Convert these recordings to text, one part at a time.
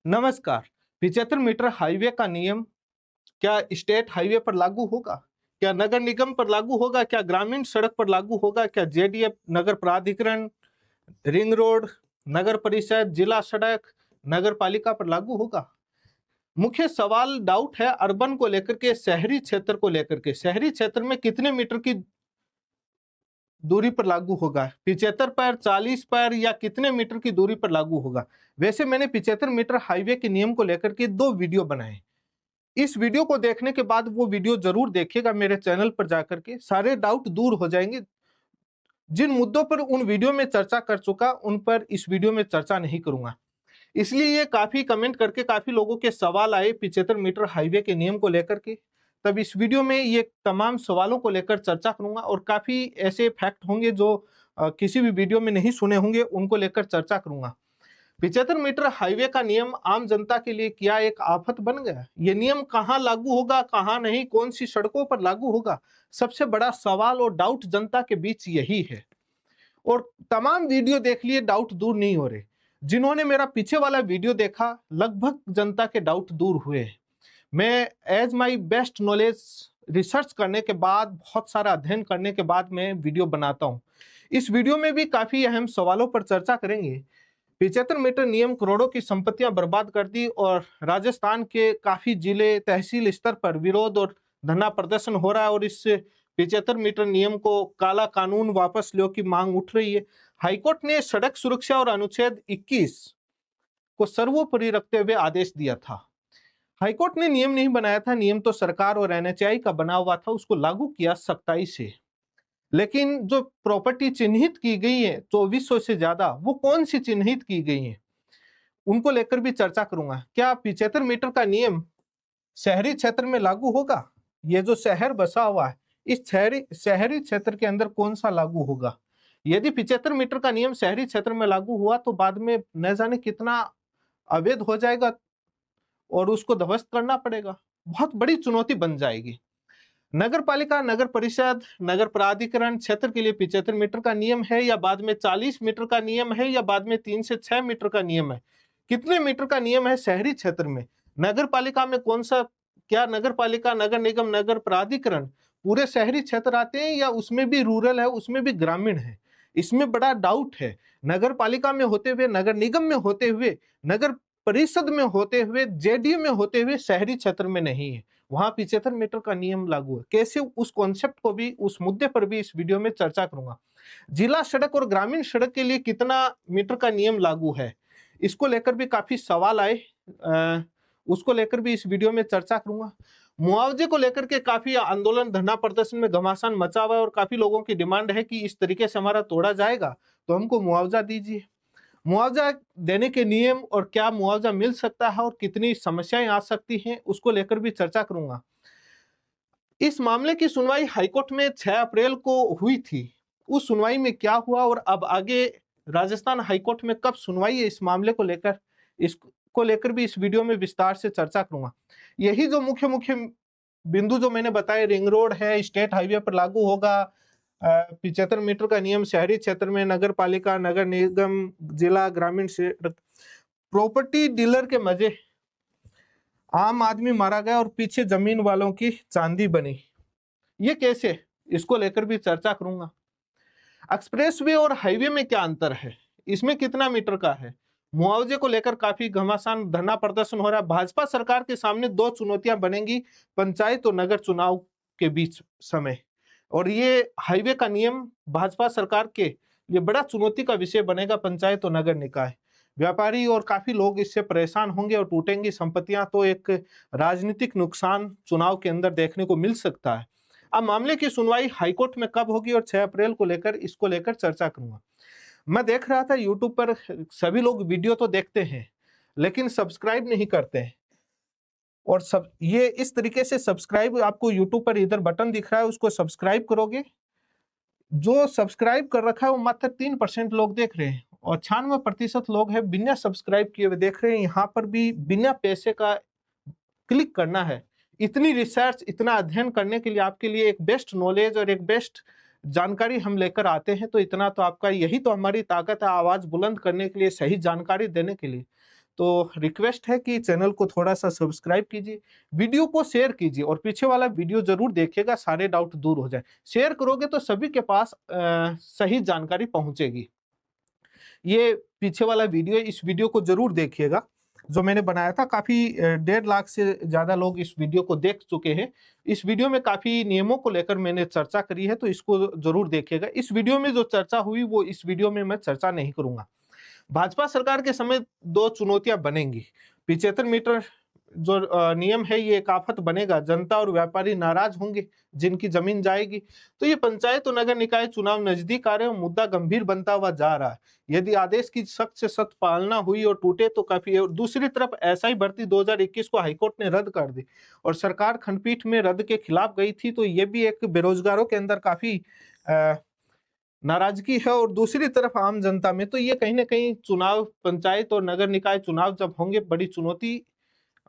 नमस्कार। 75 metre highway का नियम क्या स्टेट हाईवे पर लागू होगा? क्या नगर निगम पर लागू होगा? क्या ग्रामीण सड़क पर लागू होगा? क्या जेडीएफ नगर प्राधिकरण, रिंग रोड, नगर परिषद, जिला सड़क, नगर पालिका पर लागू होगा? मुख्य सवाल डाउट है अर्बन को लेकर के, शहरी क्षेत्र को लेकर के। शहरी क्षेत्र में कितने मीटर की दूरी पर लागू होगा? 75 पर, 40 पर, या कितने मीटर की दूरी पर लागू होगा? वैसे मैंने 75 मीटर हाईवे के नियम को लेकर के 2 वीडियो बनाए। इस वीडियो को देखने के बाद वो वीडियो जरूर देखिएगा मेरे चैनल पर जाकर के, सारे डाउट दूर हो जाएंगे। जिन मुद्दों पर उन वीडियो में चर्चा कर चुका, उन पर इस वीडियो में चर्चा नहीं करूंगा। इसलिए ये काफी कमेंट करके काफी लोगों के सवाल आए 75 मीटर हाईवे के नियम को लेकर के। तब इस वीडियो में ये तमाम सवालों को लेकर चर्चा करूंगा और काफी ऐसे फैक्ट होंगे जो किसी भी वीडियो में नहीं सुने होंगे, उनको लेकर चर्चा करूंगा। 75 मीटर हाईवे का नियम आम जनता के लिए क्या एक आफत बन गया? ये नियम कहाँ लागू होगा, कहाँ नहीं, कौन सी सड़कों पर लागू होगा? सबसे बड़ा सवाल और डाउट जनता के बीच यही है। और तमाम वीडियो देख लिए, डाउट दूर नहीं हो रहे। जिन्होंने मेरा पीछे वाला वीडियो देखा, लगभग जनता के डाउट दूर हुए। मैं as my best knowledge research करने के बाद, बहुत सारा अध्ययन करने के बाद मैं वीडियो बनाता हूँ। इस वीडियो में भी काफी अहम सवालों पर चर्चा करेंगे। 75 मीटर नियम करोड़ों की संपत्तियां बर्बाद कर दी और राजस्थान के काफी जिले, तहसील स्तर पर विरोध और धरना प्रदर्शन हो रहा है और इस 75 मीटर नियम को, काला कानून वापस लो की मांग उठ रही है। हाईकोर्ट ने सड़क सुरक्षा और अनुच्छेद 21 को सर्वोपरि रखते हुए आदेश दिया था। हाईकोर्ट ने नियम नहीं बनाया था, नियम तो सरकार और एनएचएआई का बना हुआ था, उसको लागू किया सख्ताई से। लेकिन जो प्रॉपर्टी चिन्हित की गई है 2400 से ज्यादा, वो कौन सी चिन्हित की गई है, उनको लेकर भी चर्चा करूंगा। क्या 75 मीटर का नियम शहरी क्षेत्र में लागू होगा? ये जो शहर बसा हुआ है, इस शहरी क्षेत्र के अंदर कौन सा लागू होगा? यदि 75 मीटर का नियम शहरी क्षेत्र में लागू हुआ तो बाद में न जाने कितना अवैध हो जाएगा और उसको ध्वस्त करना पड़ेगा। बहुत बड़ी चुनौती बन जाएगी। नगर पालिका, नगर परिषद, नगर प्राधिकरण क्षेत्र के लिए 75 मीटर का नियम है या बाद में 40 मीटर का नियम है या बाद में 3 से 6 मीटर का नियम है? कितने मीटर का नियम है शहरी क्षेत्र में? नगर पालिका में कौन सा, क्या नगर पालिका, नगर निगम, नगर प्राधिकरण पूरे शहरी क्षेत्र आते हैं या उसमें भी रूरल है, उसमें भी ग्रामीण है? इसमें बड़ा डाउट है। नगर पालिका में होते हुए, नगर निगम में होते हुए, नगर परिषद में होते हुए, जेडीयू में होते हुए शहरी क्षेत्र में नहीं है, वहां 75 मीटर का नियम लागू है। कैसे, उस कॉन्सेप्ट को भी, उस मुद्दे पर भी इस वीडियो में चर्चा करूंगा। जिला सड़क और ग्रामीण सड़क के लिए कितना मीटर का नियम लागू है, इसको लेकर भी काफी सवाल आए, उसको लेकर भी इस वीडियो में चर्चा करूंगा। मुआवजे को लेकर के काफी आंदोलन, धरना प्रदर्शन में घमासान मचा हुआ है और काफी लोगों की डिमांड है कि इस तरीके से हमारा तोड़ा जाएगा तो हमको मुआवजा दीजिए। मुआवजा देने के नियम और क्या मुआवजा मिल सकता है और कितनी समस्याएं आ सकती हैं, उसको लेकर भी चर्चा करूंगा। इस मामले की सुनवाई हाईकोर्ट में 6 अप्रैल को हुई थी। उस सुनवाई में क्या हुआ और अब आगे राजस्थान हाईकोर्ट में कब सुनवाई है इस मामले को लेकर, इसको लेकर भी इस वीडियो में विस्तार से चर्चा करूंगा। यही जो मुख्य मुख्य बिंदु जो मैंने बताए, रिंग रोड है, स्टेट हाईवे पर लागू होगा, 75 मीटर का नियम शहरी क्षेत्र में, नगर पालिका, नगर निगम, जिला, ग्रामीण सड़क, प्रॉपर्टी डीलर के मजे, आम आदमी मारा गया और पीछे जमीन वालों की चांदी बनी, ये कैसे, इसको लेकर भी चर्चा करूंगा। एक्सप्रेसवे और हाईवे में क्या अंतर है, इसमें कितना मीटर का है? मुआवजे को लेकर काफी घमासान, धरना प्रदर्शन हो रहा है। भाजपा सरकार के सामने 2 चुनौतियां बनेंगी पंचायत और नगर चुनाव के बीच समय, और ये हाईवे का नियम भाजपा सरकार के लिए बड़ा चुनौती का विषय बनेगा। पंचायत और नगर निकाय, व्यापारी और काफी लोग इससे परेशान होंगे और टूटेंगी संपत्तियां, तो एक राजनीतिक नुकसान चुनाव के अंदर देखने को मिल सकता है। अब मामले की सुनवाई हाईकोर्ट में कब होगी और 6 अप्रैल को लेकर, इसको लेकर चर्चा करूंगा। मैं देख रहा था यूट्यूब पर सभी लोग वीडियो तो देखते हैं लेकिन सब्सक्राइब नहीं करते हैं, और सब ये इस तरीके से सब्सक्राइब, आपको यूट्यूब पर इधर बटन दिख रहा है, उसको सब्सक्राइब करोगे। जो सब्सक्राइब कर रखा है वो मात्र 3% लोग देख रहे हैं और 96% लोग हैं बिना सब्सक्राइब किए हुए देख रहे हैं। यहाँ पर भी बिना पैसे का क्लिक करना है। इतनी रिसर्च, इतना अध्ययन करने के लिए आपके लिए एक बेस्ट नॉलेज और एक बेस्ट जानकारी हम लेकर आते हैं, तो इतना तो आपका, यही तो हमारी ताकत है, आवाज बुलंद करने के लिए, सही जानकारी देने के लिए। तो रिक्वेस्ट है कि चैनल को थोड़ा सा सब्सक्राइब कीजिए, वीडियो को शेयर कीजिए और पीछे वाला वीडियो जरूर देखिएगा, सारे डाउट दूर हो जाए। शेयर करोगे तो सभी के पास सही जानकारी पहुंचेगी। ये पीछे वाला वीडियो, इस वीडियो को जरूर देखिएगा जो मैंने बनाया था। काफी 1.5 लाख से ज्यादा लोग इस वीडियो को देख चुके हैं। इस वीडियो में काफी नियमों को लेकर मैंने चर्चा करी है, तो इसको जरूर देखिएगा। इस वीडियो में जो चर्चा हुई वो इस वीडियो में मैं चर्चा नहीं करूंगा। भाजपा सरकार के समय 2 चुनौतियां बनेंगी। 75 मीटर जो नियम है ये एक आफत बनेगा, जनता और व्यापारी नाराज होंगे, जिनकी जमीन जाएगी। तो ये पंचायत और नगर निकाय चुनाव नजदीक आ रहे हैं, मुद्दा गंभीर बनता हुआ जा रहा है। यदि आदेश की सख्त से सख्त पालना हुई और टूटे तो काफी है। और दूसरी तरफ एसआई भर्ती 2021 को हाईकोर्ट ने रद्द कर दी और सरकार खंडपीठ में रद्द के खिलाफ गई थी, तो ये भी एक बेरोजगारों के अंदर काफी नाराजगी है। और दूसरी तरफ आम जनता में, तो ये कहीं ना कहीं चुनाव, पंचायत और नगर निकाय चुनाव जब होंगे, बड़ी चुनौती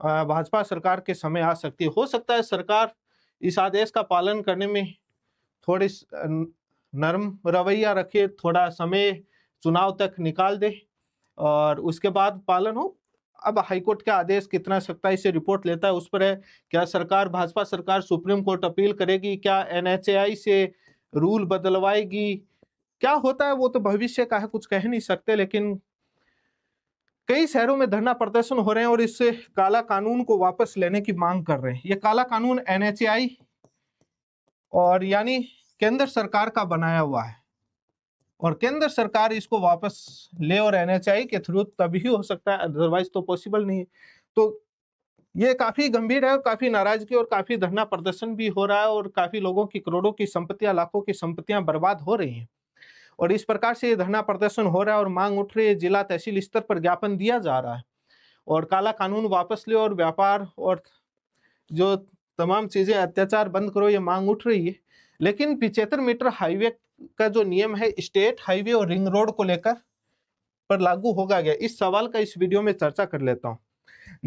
भाजपा सरकार के समय आ सकती है। हो सकता है सरकार इस आदेश का पालन करने में थोड़ी नरम रवैया रखे, थोड़ा समय चुनाव तक निकाल दे और उसके बाद पालन हो। अब हाईकोर्ट का आदेश कितना सख्ताई से रिपोर्ट लेता है उस पर है। क्या सरकार, भाजपा सरकार सुप्रीम कोर्ट अपील करेगी? क्या एनएचएआई से रूल बदलवाएगी? क्या होता है वो तो भविष्य का है, कुछ कह नहीं सकते। लेकिन कई शहरों में धरना प्रदर्शन हो रहे हैं और इससे काला कानून को वापस लेने की मांग कर रहे हैं। ये काला कानून एनएचएआई और यानी केंद्र सरकार का बनाया हुआ है और केंद्र सरकार इसको वापस ले और एनएचएआई के थ्रू तभी हो सकता है, अदरवाइज तो पॉसिबल नहीं है। तो ये काफी गंभीर है और काफी नाराजगी और काफी धरना प्रदर्शन भी हो रहा है और काफी लोगों की करोड़ों की संपत्तियां, लाखों की संपत्तियां बर्बाद हो रही हैं। और इस प्रकार से ये धरना प्रदर्शन हो रहा है और मांग उठ रही है, जिला तहसील स्तर पर ज्ञापन दिया जा रहा है और काला कानून वापस ले और व्यापार और जो तमाम चीजें, अत्याचार बंद करो, ये मांग उठ रही है। लेकिन 75 मीटर हाईवे का जो नियम है स्टेट हाईवे और रिंग रोड को लेकर पर लागू होगा क्या, इस सवाल का इस वीडियो में चर्चा कर लेता हूँ।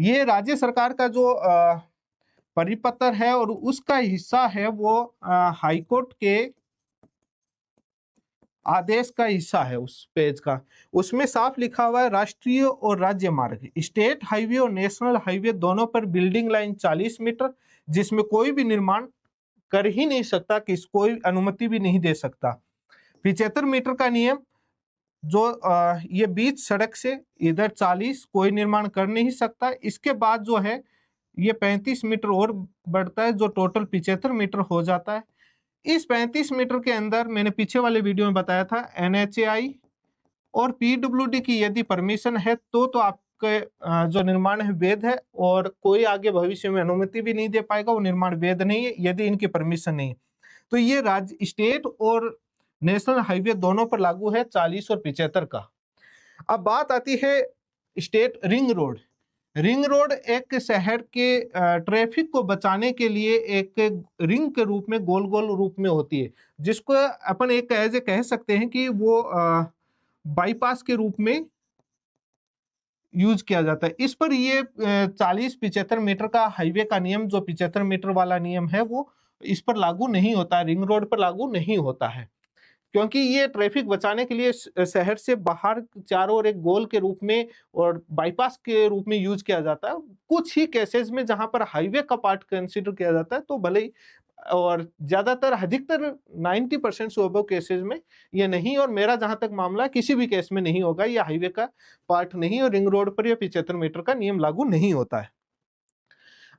ये राज्य सरकार का जो परिपत्र है और उसका हिस्सा है, वो हाईकोर्ट के आदेश का हिस्सा है। उस पेज का, उसमें साफ लिखा हुआ है, राष्ट्रीय और राज्य मार्ग, स्टेट हाईवे और नेशनल हाईवे दोनों पर बिल्डिंग लाइन 40 मीटर, जिसमें कोई भी निर्माण कर ही नहीं सकता, कोई अनुमति भी नहीं दे सकता। 75 मीटर का नियम जो ये बीच सड़क से इधर 40, कोई निर्माण कर नहीं सकता। इसके बाद जो है ये 35 मीटर और बढ़ता है, जो टोटल 75 मीटर हो जाता है। इस 35 मीटर के अंदर मैंने पीछे वाले वीडियो में बताया था, एनएचएआई और पीडब्ल्यूडी की यदि परमिशन है तो आपके जो निर्माण है वैध है और कोई आगे भविष्य में अनुमति भी नहीं दे पाएगा, वो निर्माण वैध नहीं है यदि इनकी परमिशन नहीं है। तो ये राज्य, स्टेट और नेशनल हाईवे दोनों पर लागू है 40 और 75 का। अब बात आती है state ring road. Ring road एक शहर के ट्रैफिक को बचाने के लिए एक रिंग के रूप में, गोल गोल रूप में होती है, जिसको अपन एक ऐसे कह सकते हैं कि वो बाईपास के रूप में यूज किया जाता है। इस पर ये 40-75 मीटर का हाईवे का नियम, जो 75 मीटर वाला नियम है, वो इस पर लागू नहीं होता है, रिंग रोड पर लागू नहीं होता है, क्योंकि ये ट्रैफिक बचाने के लिए शहर से बाहर चारों ओर एक गोल के रूप में और बाईपास के रूप में यूज किया जाता है। कुछ ही केसेस में जहां पर हाईवे का पार्ट कंसीडर किया जाता है तो भले ही, और ज्यादातर, अधिकतर 90% से अबव केसेस में ये नहीं, और मेरा जहां तक मामला किसी भी केस में नहीं होगा, ये हाईवे का पार्ट नहीं और रिंग रोड पर यह 75 मीटर का नियम लागू नहीं होता है।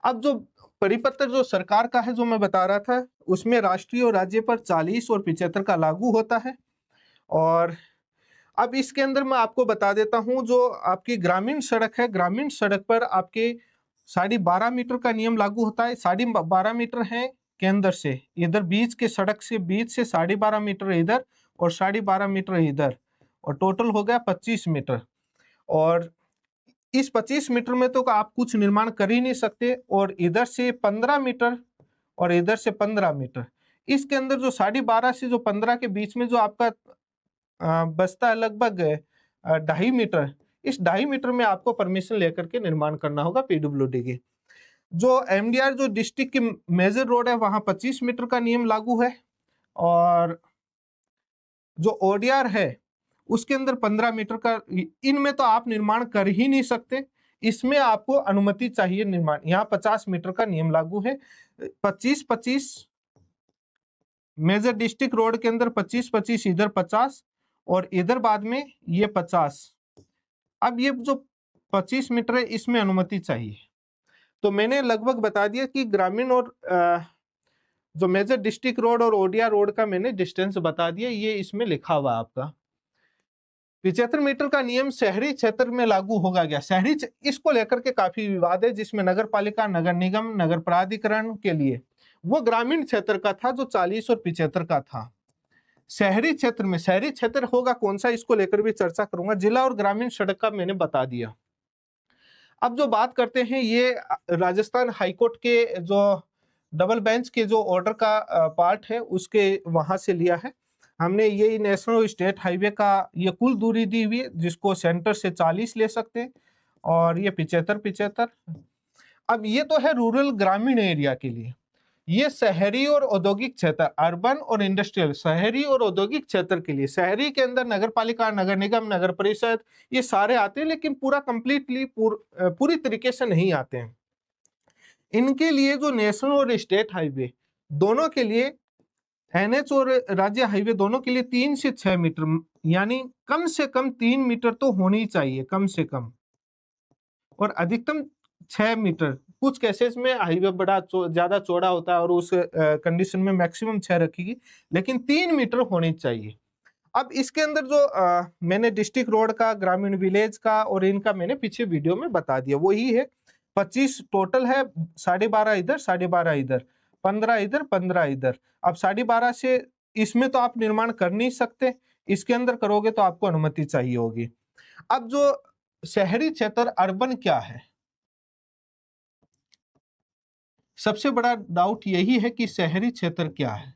अब जो परिपत्र जो सरकार का है, जो मैं बता रहा था, उसमें राष्ट्रीय और राज्य पर 40 और 75 का लागू होता है। और अब इसके अंदर मैं आपको बता देता हूं, जो आपकी ग्रामीण सड़क है, ग्रामीण सड़क पर आपके 12.5 मीटर का नियम लागू होता है। 12.5 मीटर है केंद्र से, इधर बीच के सड़क से, बीच से 12.5 मीटर इधर और 12.5 मीटर इधर, और टोटल हो गया 25 मीटर। और इस 25 मीटर में तो आप कुछ निर्माण कर ही नहीं सकते। और इधर से 15 मीटर और इधर से 15 मीटर, इसके अंदर जो 12.5 से जो 15 के बीच में जो आपका बचता है लगभग 2.5 मीटर, इस 2.5 मीटर में आपको परमिशन लेकर के निर्माण करना होगा पीडब्ल्यूडी की। जो एमडीआर, जो डिस्ट्रिक्ट की मेजर रोड है, वहां 25 मीटर का नियम लागू है। और जो ओडीआर है उसके अंदर 15 मीटर का, इनमें तो आप निर्माण कर ही नहीं सकते। इसमें आपको अनुमति चाहिए निर्माण। यहाँ 50 मीटर का नियम लागू है। 25-25 मेजर डिस्ट्रिक्ट रोड के अंदर 25-25, इधर 50 और इधर बाद में ये 50। अब ये जो 25 मीटर है इसमें अनुमति चाहिए। तो मैंने लगभग बता दिया कि ग्रामीण और जो मेजर डिस्ट्रिक्ट रोड और ओडिया रोड का मैंने डिस्टेंस बता दिया, ये इसमें लिखा हुआ आपका। 75 मीटर का नियम शहरी क्षेत्र में लागू होगा क्या? इसको लेकर के काफी विवाद है, जिसमें नगर पालिका, नगर निगम, नगर प्राधिकरण के लिए वो ग्रामीण क्षेत्र का था जो 40 और 75 का था। शहरी क्षेत्र में, शहरी क्षेत्र होगा कौन सा, इसको लेकर भी चर्चा करूंगा। जिला और ग्रामीण सड़क का मैंने बता दिया। अब जो बात करते हैं, ये राजस्थान हाईकोर्ट के जो डबल बेंच के जो ऑर्डर का पार्ट है उसके वहां से लिया है हमने। ये नेशनल स्टेट हाईवे का ये कुल दूरी दी हुई है, जिसको सेंटर से 40 ले सकते हैं और ये 75। अब ये तो है रूरल ग्रामीण एरिया के लिए। ये शहरी और औद्योगिक क्षेत्र, अर्बन और इंडस्ट्रियल, शहरी और औद्योगिक क्षेत्र के लिए, शहरी के अंदर नगर पालिका, नगर निगम, नगर परिषद ये सारे आते हैं, लेकिन पूरा कंप्लीटली पूरी तरीके से नहीं आते हैं। इनके लिए जो नेशनल और स्टेट हाईवे दोनों के लिए, एनएच और राज्य हाईवे दोनों के लिए 3 से 6 मीटर, यानी कम से कम 3 मीटर तो होनी चाहिए कम से कम, और अधिकतम 6 मीटर। कुछ केसेस में हाईवे बड़ा ज्यादा चौड़ा होता है और उस कंडीशन में मैक्सिमम 6 रखेगी, लेकिन 3 मीटर होनी चाहिए। अब इसके अंदर जो मैंने डिस्ट्रिक्ट रोड का, ग्रामीण विलेज का और इनका मैंने पीछे वीडियो में बता दिया, वही है। 25 टोटल है, 12.5 इधर, 12.5 इधर, 15 इधर, 15 इधर। अब 12.5 से इसमें तो आप निर्माण कर नहीं सकते, इसके अंदर करोगे तो आपको अनुमति चाहिए होगी। अब जो शहरी क्षेत्र, अर्बन क्या है, सबसे बड़ा डाउट यही है कि शहरी क्षेत्र क्या है।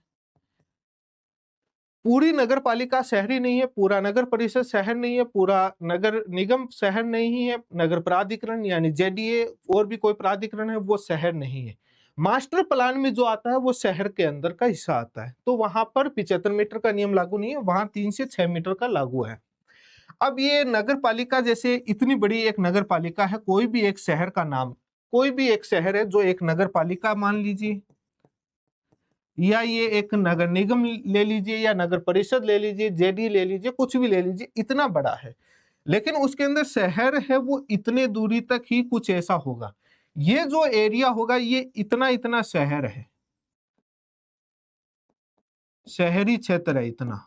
पूरी नगर पालिका शहरी नहीं है, पूरा नगर परिषद शहर नहीं है, पूरा नगर निगम शहर नहीं है, नगर प्राधिकरण यानी जेडीए और भी कोई प्राधिकरण है वो शहर नहीं है। मास्टर प्लान में जो आता है वो शहर के अंदर का हिस्सा आता है, तो वहां पर 75 मीटर का नियम लागू नहीं है, वहां 3 से 6 मीटर का लागू है। अब ये नगर पालिका, जैसे इतनी बड़ी एक नगर पालिका है, कोई भी एक शहर का नाम, कोई भी एक शहर है जो एक नगर पालिका मान लीजिए, या ये एक नगर निगम ले लीजिए, या नगर परिषद ले लीजिए, जेडी ले लीजिए, कुछ भी ले लीजिए, इतना बड़ा है, लेकिन उसके अंदर शहर है वो इतने दूरी तक ही कुछ ऐसा होगा। ये जो एरिया होगा ये इतना इतना शहर है, शहरी क्षेत्र है इतना,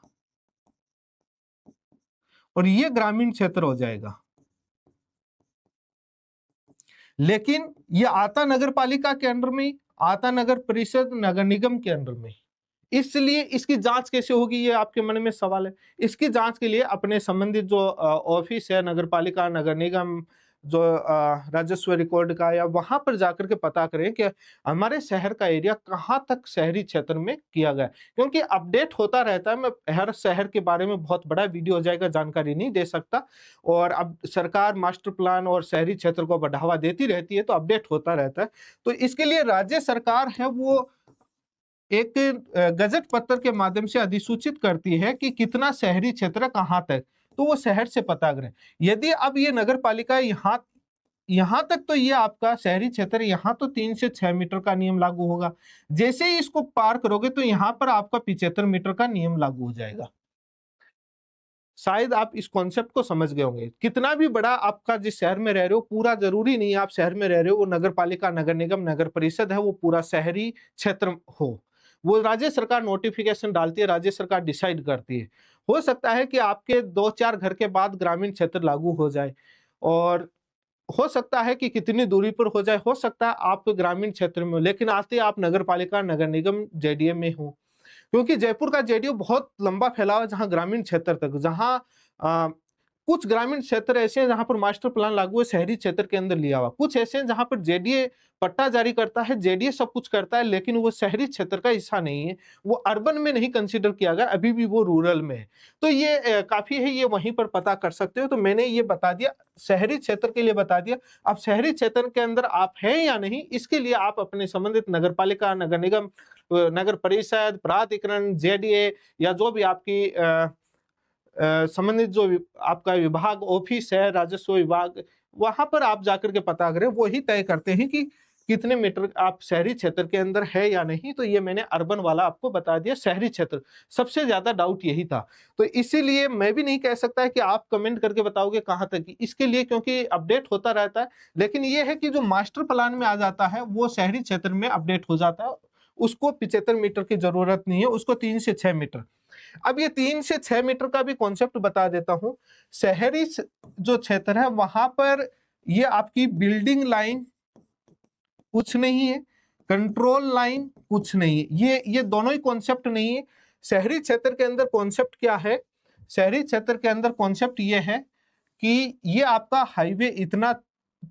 और ये ग्रामीण क्षेत्र हो जाएगा। लेकिन ये आता नगर पालिका के अंडर में, आता नगर परिषद, नगर निगम के अंडर में, इसलिए इसकी जांच कैसे होगी, ये आपके मन में सवाल है। इसकी जांच के लिए अपने संबंधित जो ऑफिस है, नगर पालिका, नगर निगम, जो राजस्व रिकॉर्ड का, या वहां पर जाकर के पता करें कि हमारे शहर का एरिया कहां तक शहरी क्षेत्र में किया गया, क्योंकि अपडेट होता रहता है। मैं हर शहर के बारे में बहुत बड़ा वीडियो हो जाएगा, जानकारी नहीं दे सकता, और अब सरकार मास्टर प्लान और शहरी क्षेत्र को बढ़ावा देती रहती है, तो अपडेट होता रहता है। तो इसके लिए राज्य सरकार है वो एक गजट पत्र के माध्यम से अधिसूचित करती है कि कितना शहरी क्षेत्र कहां तक, तो वो शहर से पता करें। यदि अब ये नगर पालिका यहां तक, तो ये आपका शहरी क्षेत्र, यहाँ तो 3 से 6 मीटर का नियम लागू होगा। जैसे ही इसको पार करोगे तो यहाँ पर आपका 75 मीटर का नियम लागू हो जाएगा। शायद आप इस कॉन्सेप्ट को समझ गए होंगे। कितना भी बड़ा आपका जिस शहर में रह रहे हो, पूरा जरूरी नहीं है आप शहर में रह रहे हो वो नगर पालिका, नगर निगम, नगर परिषद है वो पूरा शहरी क्षेत्र हो। वो राज्य सरकार नोटिफिकेशन डालती है, राज्य सरकार डिसाइड करती है। हो सकता है कि आपके 2-4 घर के बाद ग्रामीण क्षेत्र लागू हो जाए, और हो सकता है कि कितनी दूरी पर हो जाए, हो सकता है आप ग्रामीण क्षेत्र में हो, लेकिन आते आप नगर पालिका, नगर निगम, जेडीए में हो। क्योंकि जयपुर का जेडीयू बहुत लंबा फैला हुआ है, जहां ग्रामीण क्षेत्र तक, जहां कुछ ग्रामीण क्षेत्र ऐसे हैं जहां पर मास्टर प्लान लागू है शहरी क्षेत्र के अंदर लिया हुआ, कुछ ऐसे हैं जहां पर जेडीए पट्टा जारी करता है, जेडीए सब कुछ करता है, लेकिन वो शहरी क्षेत्र का हिस्सा नहीं है, वो अर्बन में नहीं कंसीडर किया गया, अभी भी वो रूरल में है। तो ये काफी है, ये वहीं पर पता कर सकते हो। तो मैंने ये बता दिया, शहरी क्षेत्र के लिए बता दिया। अब शहरी क्षेत्र के अंदर आप हैं या नहीं, इसके लिए आप अपने संबंधित नगर पालिका, नगर निगम, नगर परिषद, प्राधिकरण, जेडीए, या जो भी आपकी संबंधित जो आपका विभाग ऑफिस है, राजस्व विभाग, वहां पर आप जाकर के पता करें, वो ही तय करते हैं कि कितने मीटर आप शहरी क्षेत्र के अंदर है या नहीं। तो ये मैंने अर्बन वाला आपको बता दिया, शहरी क्षेत्र सबसे ज्यादा डाउट यही था। तो इसीलिए मैं भी नहीं कह सकता है कि आप कमेंट करके बताओगे कहां तक, इसके लिए क्योंकि अपडेट होता रहता है। लेकिन ये है कि जो मास्टर प्लान में आ जाता है वो शहरी क्षेत्र में अपडेट हो जाता है, उसको 75 मीटर की जरूरत नहीं है, उसको 3 से 6 मीटर। अब ये 3 से 6 मीटर का भी कॉन्सेप्ट बता देता हूं। शहरी जो क्षेत्र है वहां पर ये आपकी बिल्डिंग लाइन कुछ नहीं है, कंट्रोल लाइन कुछ नहीं है, ये दोनों ही कॉन्सेप्ट नहीं है। शहरी क्षेत्र के अंदर कॉन्सेप्ट क्या है? शहरी क्षेत्र के अंदर कॉन्सेप्ट ये है कि ये आपका हाईवे इतना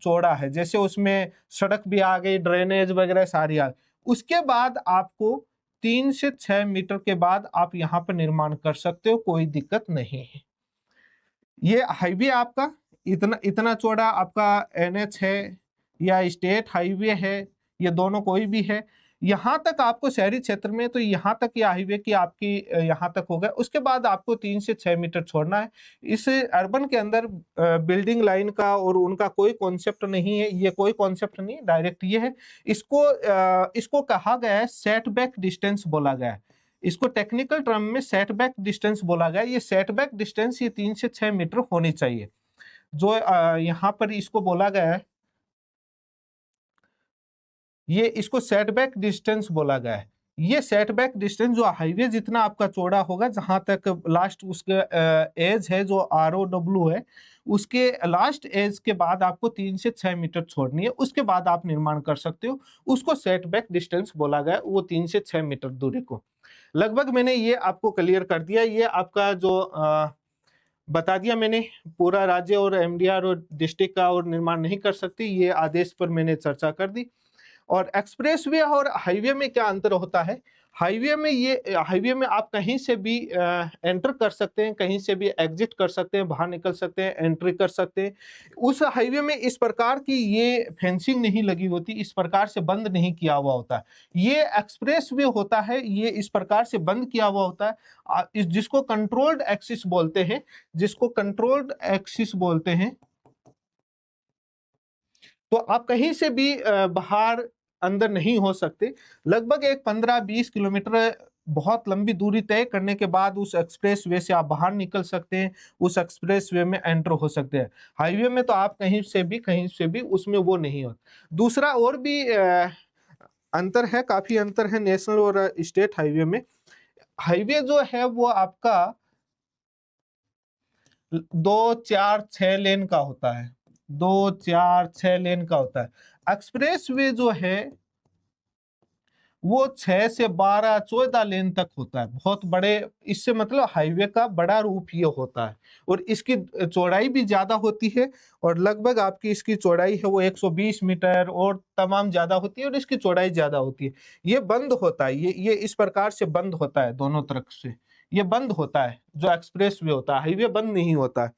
चौड़ा है, जैसे उसमें सड़क भी आ गई, ड्रेनेज वगैरह सारी आ गई, उसके बाद आपको 3 से 6 मीटर के बाद आप यहाँ पर निर्माण कर सकते हो, कोई दिक्कत नहीं है। ये हाईवे आपका इतना इतना चौड़ा आपका NH है या स्टेट हाईवे है, ये दोनों कोई भी है, यहाँ तक आपको शहरी क्षेत्र में तो यहाँ तक ये हाईवे की आपकी यहाँ तक हो गया, उसके बाद आपको 3 से 6 मीटर छोड़ना है। इस अर्बन के अंदर बिल्डिंग लाइन का और उनका कोई कॉन्सेप्ट नहीं है, ये कोई कॉन्सेप्ट नहीं, डायरेक्ट ये है। इसको कहा गया है सेटबैक डिस्टेंस बोला गया है, इसको टेक्निकल टर्म में सेटबैक डिस्टेंस बोला गया। ये सेटबैक डिस्टेंस ये 3 से 6 मीटर होनी चाहिए, जो यहाँ पर इसको बोला गया है, ये इसको सेटबैक डिस्टेंस बोला गया है। ये सेटबैक डिस्टेंस जो हाईवे जितना आपका चौड़ा होगा, जहां तक लास्ट उसके एज है जो ROW है, उसके लास्ट एज के बाद आपको 3 से 6 मीटर छोड़नी है, उसके बाद आप निर्माण कर सकते हो, उसको सेटबैक डिस्टेंस बोला गया, वो 3 से 6 मीटर दूरी को। लगभग मैंने ये आपको क्लियर कर दिया। ये आपका जो बता दिया मैंने, पूरा राज्य और MDR और डिस्ट्रिक्ट का और निर्माण नहीं कर सकती, ये आदेश पर मैंने चर्चा कर दी। और एक्सप्रेसवे और हाईवे में क्या अंतर होता है? हाईवे में आप कहीं से भी एंटर कर सकते हैं, कहीं से भी एग्जिट कर सकते हैं, बाहर निकल सकते हैं, एंट्री कर सकते हैं। उस हाईवे में इस प्रकार की ये फेंसिंग नहीं लगी होती, इस प्रकार से बंद नहीं किया हुआ होता है। ये एक्सप्रेसवे होता है, ये इस प्रकार से बंद किया हुआ होता है, जिसको कंट्रोल्ड एक्सिस बोलते हैं, जिसको कंट्रोल्ड एक्सिस बोलते हैं। तो आप कहीं से भी बाहर अंदर नहीं हो सकते। लगभग एक 15-20 किलोमीटर बहुत लंबी दूरी तय करने के बाद उस एक्सप्रेस वे से आप बाहर निकल सकते हैं, उस एक्सप्रेस वे में एंटर हो सकते हैं। हाईवे में तो आप कहीं से भी उसमें वो नहीं होता। दूसरा और भी अंतर है, काफी अंतर है नेशनल और स्टेट हाईवे में। हाईवे जो है वो आपका 2, 4, 6 लेन का होता है, 2, 4, 6 लेन का होता है। एक्सप्रेस वे जो है वो 6 से 12, 14 लेन तक होता है, बहुत बड़े। इससे मतलब हाईवे का बड़ा रूप ये होता है, और इसकी चौड़ाई भी ज्यादा होती है, और लगभग आपकी इसकी चौड़ाई है वो 120 मीटर और तमाम ज्यादा होती है, और इसकी चौड़ाई ज्यादा होती है। ये बंद होता है, ये इस प्रकार से बंद होता है, दोनों तरफ से ये बंद होता है। जो एक्सप्रेस वे होता है, हाईवे बंद नहीं होता है।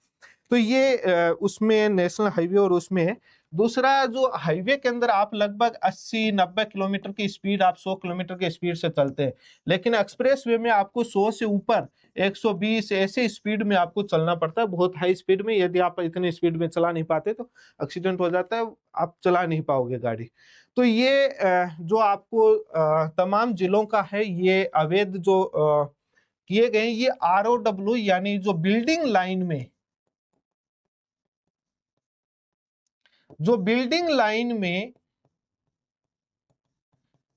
तो ये उसमें नेशनल हाईवे और उसमें है। दूसरा, जो हाईवे के अंदर आप लगभग 80-90 किलोमीटर की स्पीड, आप 100 किलोमीटर की स्पीड से चलते हैं, लेकिन एक्सप्रेस वे में आपको 100 से ऊपर 120 ऐसे स्पीड में आपको चलना पड़ता है, बहुत हाई स्पीड में। यदि आप इतनी स्पीड में चला नहीं पाते तो एक्सीडेंट हो जाता है, आप चला नहीं पाओगे गाड़ी। तो ये जो आपको तमाम जिलों का है, ये अवैध जो किए गए, ये ROW यानी जो बिल्डिंग लाइन में, जो बिल्डिंग लाइन में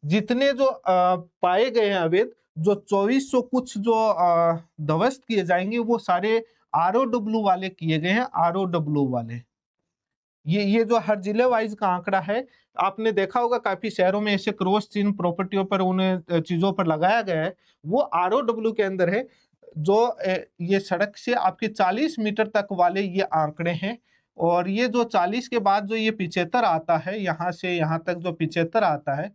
जितने जो पाए गए हैं अवैध, जो 2400 कुछ जो ध्वस्त किए जाएंगे, वो सारे ROW वाले किए गए हैं, ROW वाले। ये जो हर जिले वाइज का आंकड़ा है, आपने देखा होगा काफी शहरों में ऐसे क्रॉस चिन्ह प्रॉपर्टियों पर, उन्हें चीजों पर लगाया गया है, वो ROW के अंदर है। जो ये सड़क से आपके 40 मीटर तक वाले ये आंकड़े हैं, और ये जो 40 के बाद जो ये 75 आता है, यहाँ से यहाँ तक जो 75 आता है,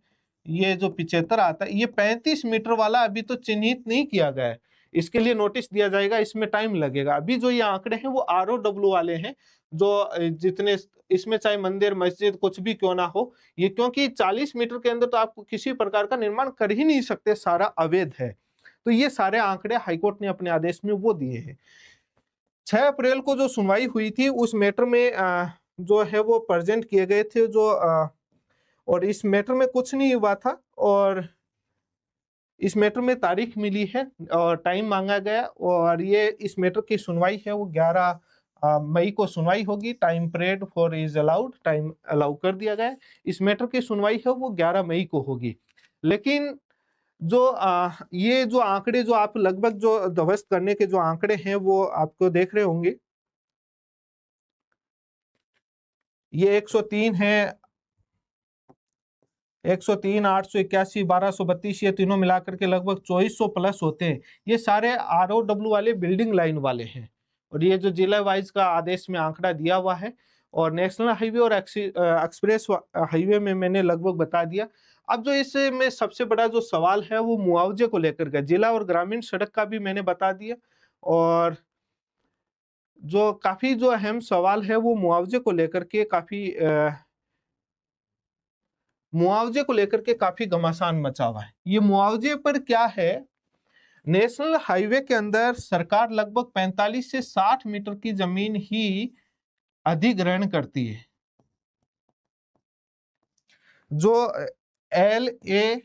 ये जो 75 आता है, ये 35 मीटर वाला अभी तो चिन्हित नहीं किया गया है, इसके लिए नोटिस दिया जाएगा, इसमें टाइम लगेगा। अभी जो ये आंकड़े हैं वो ROW वाले हैं, जो जितने इसमें चाहे मंदिर मस्जिद कुछ भी क्यों ना हो, ये क्योंकि 40 मीटर के अंदर तो आप किसी प्रकार का निर्माण कर ही नहीं सकते, सारा अवैध है। तो ये सारे आंकड़े हाईकोर्ट ने अपने आदेश में वो दिए हैं। 6 अप्रैल को जो सुनवाई हुई थी, उस मैटर में जो है वो प्रेजेंट किए गए थे, जो और इस मैटर में कुछ नहीं हुआ था, और इस मैटर में तारीख मिली है और टाइम मांगा गया, और ये इस मैटर की सुनवाई है वो 11 मई को सुनवाई होगी। Time period for is allowed, time allow कर दिया गया है। इस मैटर की सुनवाई है वो 11 मई को होगी। लेकिन जो ये जो आंकड़े जो आप लगभग जो ध्वस्त करने के जो आंकड़े हैं वो आपको देख रहे होंगे, ये 103 है, 103, 881, 1232, ये तीनों मिलाकर के लगभग 2400 प्लस होते हैं। ये सारे ROW वाले बिल्डिंग लाइन वाले हैं, और ये जो जिला वाइज का आदेश में आंकड़ा दिया हुआ है, और नेशनल हाईवे और एक्सप्रेस हाईवे में मैंने लगभग बता दिया। अब जो इसमें सबसे बड़ा जो सवाल है वो मुआवजे को लेकर के, जिला और ग्रामीण सड़क का भी मैंने बता दिया, और जो काफी जो अहम सवाल है वो मुआवजे को लेकर के मुआवजे को लेकर के काफी घमासान मचा हुआ है। ये मुआवजे पर क्या है, नेशनल हाईवे के अंदर सरकार लगभग 45 से 60 मीटर की जमीन ही अधिग्रहण करती है। जो LARR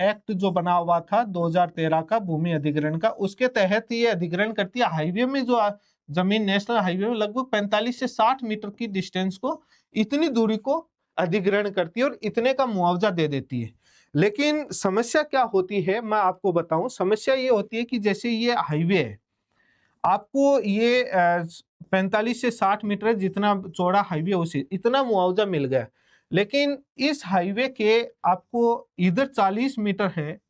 एक्ट जो बना हुआ था 2013 का भूमि अधिग्रहण का, उसके तहत ये अधिग्रहण करती है। हाईवे में जो जमीन नेशनल हाईवे में लगभग 45 से 60 मीटर की डिस्टेंस को, इतनी दूरी को अधिग्रहण करती है और इतने का मुआवजा दे देती है। लेकिन समस्या क्या होती है मैं आपको बताऊं। समस्या ये होती है कि जैसे ये हाईवे है, आपको ये 45 से 60 मीटर जितना चौड़ा हाईवे उसे इतना मुआवजा मिल गया, लेकिन इस हाईवे के आपको इधर 40 मीटर है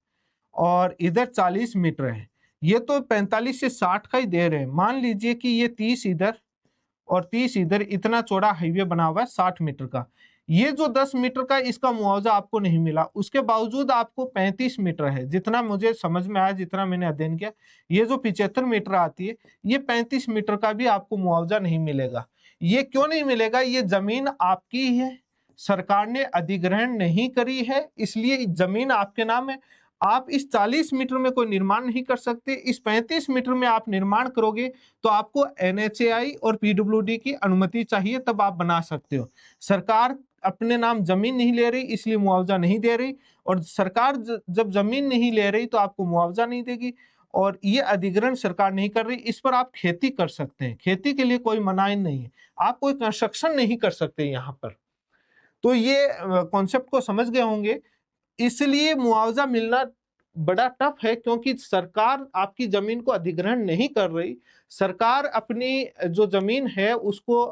और इधर 40 मीटर है। ये तो 45 से 60 का ही दे रहे हैं। मान लीजिए कि ये 30 इधर और 30 इधर, इतना चौड़ा हाईवे बना हुआ है 60 मीटर का। ये जो 10 मीटर का इसका मुआवजा आपको नहीं मिला, उसके बावजूद आपको 35 मीटर है, जितना मुझे समझ में आया, जितना मैंने अध्ययन किया, ये जो 75 मीटर आती है, ये 35 मीटर का भी आपको मुआवजा नहीं मिलेगा। ये क्यों नहीं मिलेगा? ये जमीन आपकी है, सरकार ने अधिग्रहण नहीं करी है, इसलिए जमीन आपके नाम है। आप इस 40 मीटर में कोई निर्माण नहीं कर सकते। इस 35 मीटर में आप निर्माण करोगे तो आपको NHAI और PWD की अनुमति चाहिए, तब आप बना सकते हो। सरकार अपने नाम जमीन नहीं ले रही, इसलिए मुआवजा नहीं दे रही, और सरकार जब जमीन नहीं ले रही तो आपको मुआवजा नहीं देगी, और ये अधिग्रहण सरकार नहीं कर रही। इस पर आप खेती कर सकते हैं, खेती के लिए कोई मनाही नहीं है, आप कोई कंस्ट्रक्शन नहीं कर सकते यहाँ पर। तो ये कॉन्सेप्ट को समझ गए होंगे। इसलिए मुआवजा मिलना बड़ा टफ है, क्योंकि सरकार आपकी जमीन को अधिग्रहण नहीं कर रही। सरकार अपनी जो जमीन है उसको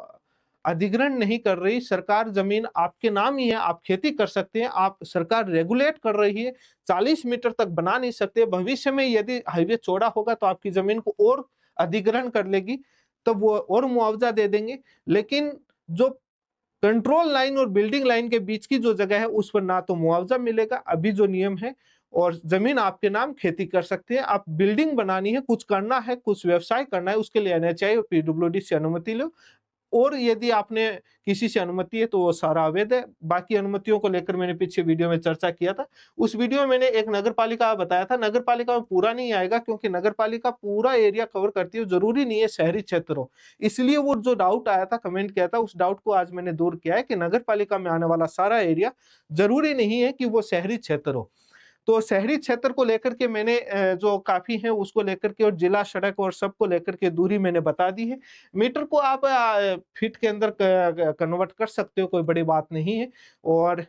अधिग्रहण नहीं कर रही। सरकार जमीन आपके नाम ही है, आप खेती कर सकते हैं। आप सरकार रेगुलेट कर रही है, 40 मीटर तक बना नहीं सकते। भविष्य में यदि हाईवे चौड़ा होगा तो आपकी जमीन को और अधिग्रहण कर लेगी, तब वो और मुआवजा दे देंगे। लेकिन जो कंट्रोल लाइन और बिल्डिंग लाइन के बीच की जो जगह है उस पर ना तो मुआवजा मिलेगा। अभी जो नियम है, और जमीन आपके नाम खेती कर सकते हैं। आप बिल्डिंग बनानी है, कुछ करना है, कुछ व्यवसाय करना है, उसके लिए NHAI और PWD से अनुमति लो, और यदि आपने किसी से अनुमति है तो वो सारा अवैध है। बाकी अनुमतियों को लेकर मैंने पीछे वीडियो में चर्चा किया था। उस वीडियो में मैंने एक नगर पालिका बताया था। नगर पालिका में पूरा नहीं आएगा, क्योंकि नगर पालिका पूरा एरिया कवर करती है, जरूरी नहीं है शहरी क्षेत्र हो। इसलिए वो जो डाउट आया था, कमेंट किया था, उस डाउट को आज मैंने दूर किया है कि नगर पालिका में आने वाला सारा एरिया जरूरी नहीं है कि वो शहरी क्षेत्र हो। तो शहरी क्षेत्र को लेकर के मैंने जो काफी है उसको लेकर के, और जिला सड़क और सबको लेकर के दूरी मैंने बता दी है। मीटर को आप फीट के अंदर कन्वर्ट कर सकते हो, कोई बड़ी बात नहीं है। और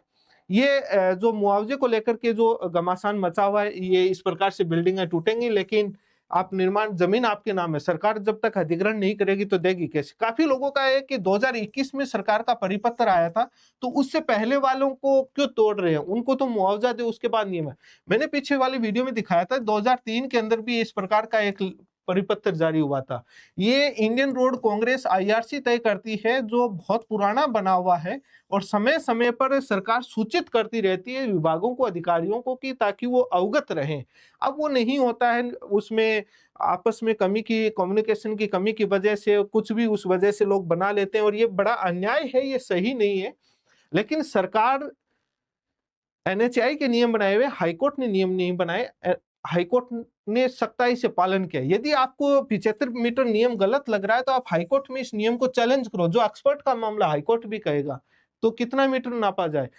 ये जो मुआवजे को लेकर के जो घमासान मचा हुआ है, ये इस प्रकार से बिल्डिंगें टूटेंगी, लेकिन आप निर्माण जमीन आपके नाम है, सरकार जब तक अधिग्रहण नहीं करेगी तो देगी कैसे? काफी लोगों का है कि 2021 में सरकार का परिपत्र आया था, तो उससे पहले वालों को क्यों तोड़ रहे हैं, उनको तो मुआवजा दे, उसके बाद नियम है। मैंने पीछे वाली वीडियो में दिखाया था 2003 के अंदर भी इस प्रकार का एक परिपत्र जारी हुआ था। ये इंडियन रोड कांग्रेस IRC तय करती है, जो बहुत पुराना बना हुआ है, और समय समय पर सरकार सूचित करती रहती है विभागों को, अधिकारियों को, कि ताकि वो अवगत रहें। अब वो नहीं होता है, उसमें आपस में कमी की, कम्युनिकेशन की कमी की वजह से कुछ भी उस वजह से लोग बना लेते हैं, और ये बड़ा अन्याय है, ये सही नहीं है। लेकिन सरकार NHAI के नियम बनाए हुए, हाईकोर्ट ने नियम नहीं बनाए। हाईकोर्ट ने सख्ताई से पालन किया। यदि आपको 75 मीटर नियम गलत लग रहा है तो आप हाईकोर्ट में इस नियम को चैलेंज करो, जो एक्सपर्ट का मामला हाईकोर्ट भी कहेगा। तो कितना मीटर नापा जाए?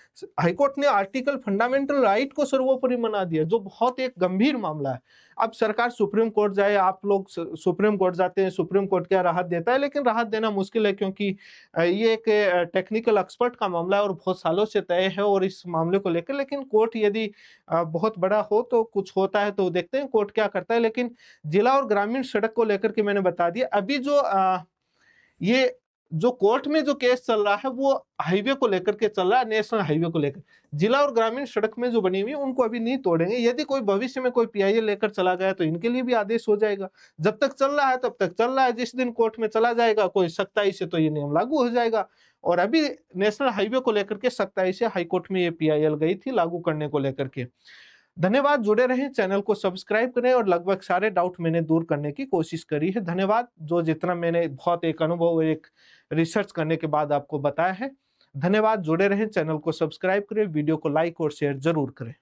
हाईकोर्ट ने आर्टिकल फंडामेंटल राइट को सर्वोपरि बना दिया, जो बहुत एक गंभीर मामला है। अब सरकार सुप्रीम कोर्ट जाए, आप लोग सुप्रीम कोर्ट जाते हैं, सुप्रीम कोर्ट क्या राहत देता है, लेकिन राहत देना मुश्किल है, क्योंकि ये एक टेक्निकल एक्सपर्ट का मामला है और बहुत सालों से तय है और इस मामले को लेकर। लेकिन कोर्ट यदि बहुत बड़ा हो तो कुछ होता है, तो देखते हैं कोर्ट क्या करता है। लेकिन जिला और ग्रामीण सड़क को लेकर के मैंने बता दिया। अभी जो ये जो कोर्ट में जो केस चल रहा है वो हाईवे को लेकर के चल रहा है, नेशनल हाईवे को लेकर। जिला और ग्रामीण सड़क में जो बनी हुई है उनको अभी नहीं तोड़ेंगे। यदि कोई भविष्य में कोई पीआईएल लेकर चला गया तो इनके लिए भी आदेश हो जाएगा। जब तक चल रहा है तब तक चल रहा है, जिस दिन कोर्ट में चला जाएगा कोई सख्ताई से तो ये नियम लागू हो जाएगा। और अभी नेशनल हाईवे को लेकर के सख्ताई से हाईकोर्ट में ये पीआईएल गई थी लागू करने को लेकर के। धन्यवाद, जुड़े रहें, चैनल को सब्सक्राइब करें और लगभग सारे डाउट मैंने दूर करने की कोशिश करी है। धन्यवाद, जो जितना मैंने बहुत एक अनुभव, एक रिसर्च करने के बाद आपको बताया है। धन्यवाद, जुड़े रहें, चैनल को सब्सक्राइब करें, वीडियो को लाइक और शेयर जरूर करें।